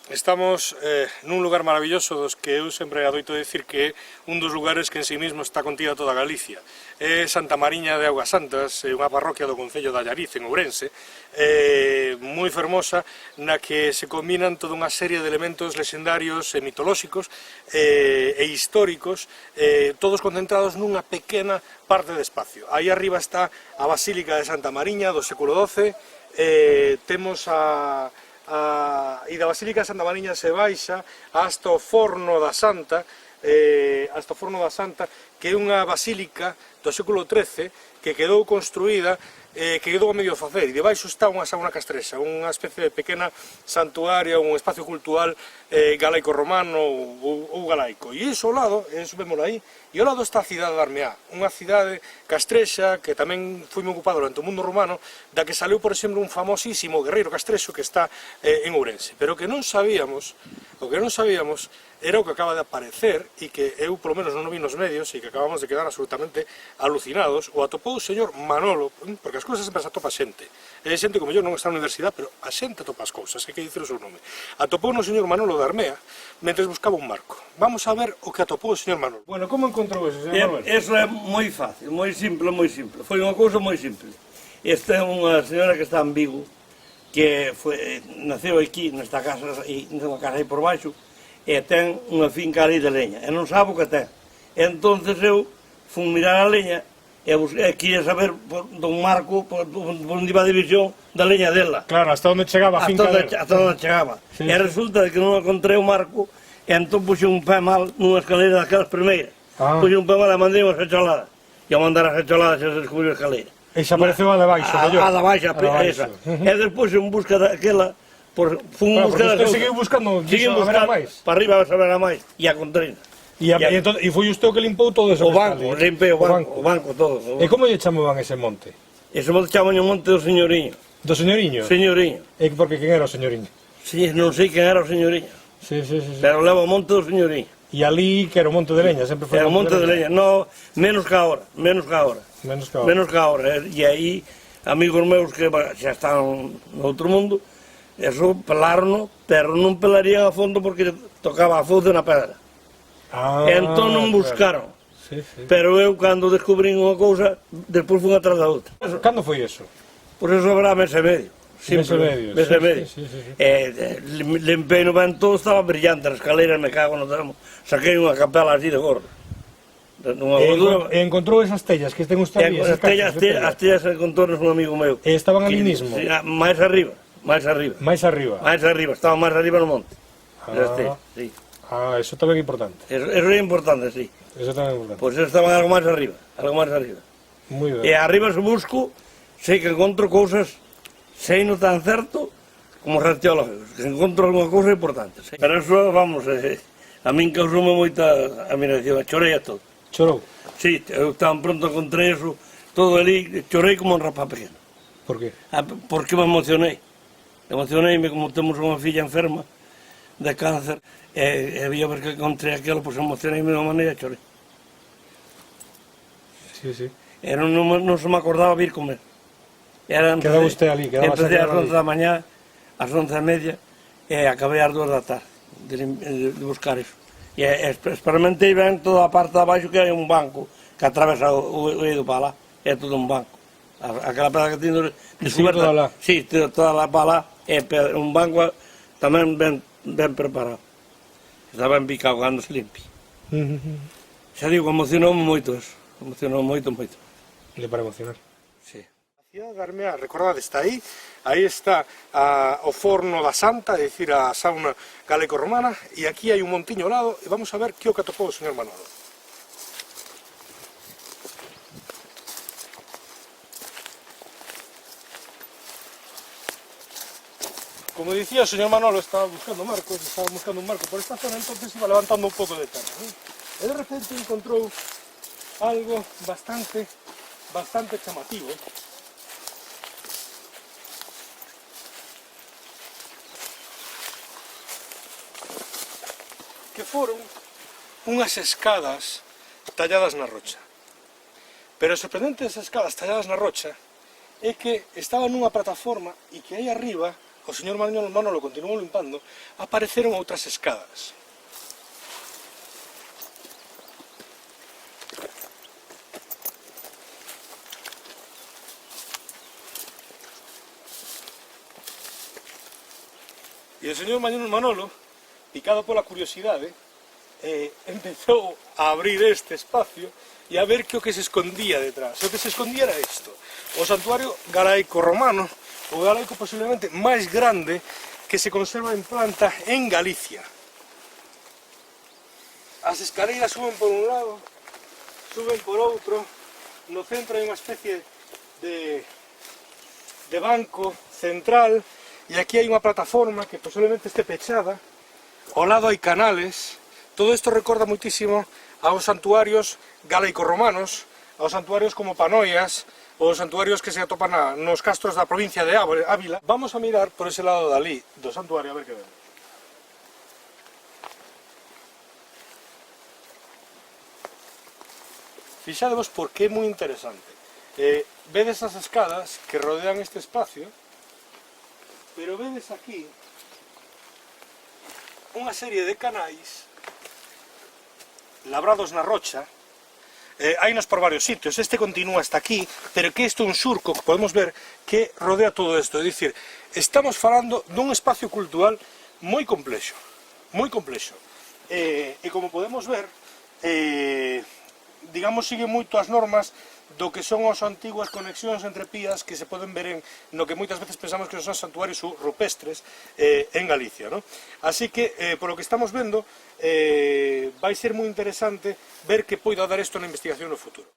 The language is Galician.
Estamos nun lugar maravilloso dos que eu sempre adoito decir que é un dos lugares que en sí mismo está contida toda Galicia. É Santa Mariña de Augas Santas, unha parroquia do concello de Allariz, en Ourense, moi fermosa, na que se combinan toda unha serie de elementos lexendarios e mitolóxicos e históricos, todos concentrados nunha pequena parte de espacio. Aí arriba está a Basílica de Santa Mariña do século XII, temos e da Basílica de Santa Mariña se baixa hasta o Forno da Santa, que é unha basílica do século XIII que quedou construída, que quedou a medio facer, e debaixo está unha sauna castrexa, unha especie de pequena santuario, un espacio cultural galaico-romano ou galaico. E iso ao lado, eso vémolo aí, e ao lado está a cidade de Armeá, unha cidade castrexa que tamén foi moi ocupada durante o mundo romano, da que saleu, por exemplo, un famosísimo guerreiro castrexo que está en Ourense. Pero o que non sabíamos era o que acaba de aparecer e que eu, polo menos, non o vi nos medios e que acabamos de quedar absolutamente alucinados. O atopou o señor Manolo, porque as cousas sempre se atopa xente. É xente como eu non está na universidade, pero a xente atopa as cousas, hai que dicir o seu nome. Atopou o señor Manolo de Armea mentre buscaba un marco. Vamos a ver o que atopou o señor Manolo. Bueno, como encontrou ese, señor Manolo? Eso é moi fácil, moi simple, moi simple. Foi unha cousa moi simple. Esta é unha señora que está en Vigo, que naceu aquí, nesta casa, nunha casa aí por baixo, e ten unha finca ali de leña, e non sabe o que ten. E entonces eu fui mirar a leña e queria saber dun marco por onde iba a división da leña dela. Claro, hasta onde chegaba a finca dela. Hasta onde chegaba. Sí, e resulta que non encontrei o marco, e entón puxe un pé mal nunha escalera daquelas primeiras. Puxe un pé mal e mandei unha fecholada. E ao mandar a fecholada xa se descubriu a escalera. E xa apareceu a de baixo, mellor. A de baixo, esa. E despois en busca daquela, Usted seguiu buscando, a ver a máis. Para arriba a saber a máis, e a contrina. E foi usted o que limpou todo eso? O banco, limpei o banco todo. E como lle chamaban ese monte? Ese monte chamaban o monte do señoriño. Do señoriño? Señoriño. E porque quen era o señoriño? Si, non sei quen era o señoriño. Sí. Pero leva o monte do señoriño. E ali que era o monte de leña, sempre foi o monte de leña. No, menos que ahora. E aí, amigos meus que xa están no outro mundo, eso pelaron, pero non pelarían a fondo porque tocaba a fouce na pedra. Entón non buscaron. Sí. Pero eu, cando descubrín unha cousa, despois fui atrás da outra. Cando foi eso? Pois eso habrá mes e medio. Mes e medio. Limpei no vento, estaba brillante, as escaleras, me cago no termo. Saquei unha capela así de gordo. E encontrou esas tellas que ten usted ali? As tellas encontrou un amigo meu. E estaban ali mismo? Máis arriba. Estaba máis arriba no monte. Eso tamén é importante. Eso é importante, sí. Eso tamén é importante. Pois estaban algo máis arriba. Moi ben. E arriba se busco, sei que encontro cousas, sei non tan certo como os arqueólogos, que encontro alguna cousa importante. Pero eso, vamos, a min causoume moita admiración, chorei a todo. Chorou? Sí, eu tan pronto encontrei eso, todo ali, chorei como un rapaz pequeno. Por qué? Porque me emocionei. Emocioneime como temos unha filla enferma de cáncer e había ver que encontrei aquilo, pois emocioneime de unha maneira e chorei. Sí. E non se me acordaba vir comer. Quedaba usted ali, empecé ás 11 da mañá, ás 11:30 e acabei ás 2 da tarde de buscar iso. E experimentei ben toda a parte de abaixo, que hai un banco que atravesa o eido para lá, é todo un banco. Aquela pedra que tiene descoberta, sí, toda la pala, é un banco tamén ben preparado. Está ben picado cando se limpi. Xa digo, emocionoume moito eso, moito. Le para emocionar. Sí. A cidade de Armea, recordade, está aí está o Forno da Santa, é dicir, a sauna galaico-romana, e aquí hai un montiño ao lado, e vamos a ver que o que atopou o señor Manolo. Como dicía, o señor Manolo estaba buscando un marco por esta zona, entonces iba levantando un pouco de terra. E de repente encontrou algo bastante chamativo. Que foron unhas escadas talladas na rocha. Pero o sorprendente desas escadas talladas na rocha é que estaban nunha plataforma e que aí arriba o señor Manolo continuou limpando, apareceron outras escadas. E o señor Manolo, picado pola curiosidade, empezou a abrir este espacio e a ver que o que se escondía detrás. O que se escondía era isto: o santuario galaico romano, o galaico posiblemente máis grande que se conserva en planta en Galicia. As escaleiras suben por un lado, suben por outro, no centro hai unha especie de banco central, e aquí hai unha plataforma que posiblemente este pechada, ao lado hai canales. Todo isto recorda moitísimo aos santuarios galaico-romanos, aos santuarios como Panoias, ou os santuarios que se atopan nos castros da provincia de Ávila. Vamos a mirar por ese lado dali do santuario a ver que vemos. Fixadevos porque é moi interesante. Vedes as escadas que rodean este espacio, pero vedes aquí unha serie de canais labrados na rocha. Hainos por varios sitios, este continúa hasta aquí, pero que isto é un surco que podemos ver que rodea todo isto. É dicir, estamos falando dun espacio cultural moi complexo, moi complexo. E como podemos ver, digamos, sigue moito as normas do que son as antiguas conexións entre pías que se poden ver no que moitas veces pensamos que son santuarios rupestres en Galicia, ¿no? Así que, por lo que estamos vendo, vai ser moi interesante ver que poida dar isto na investigación no futuro.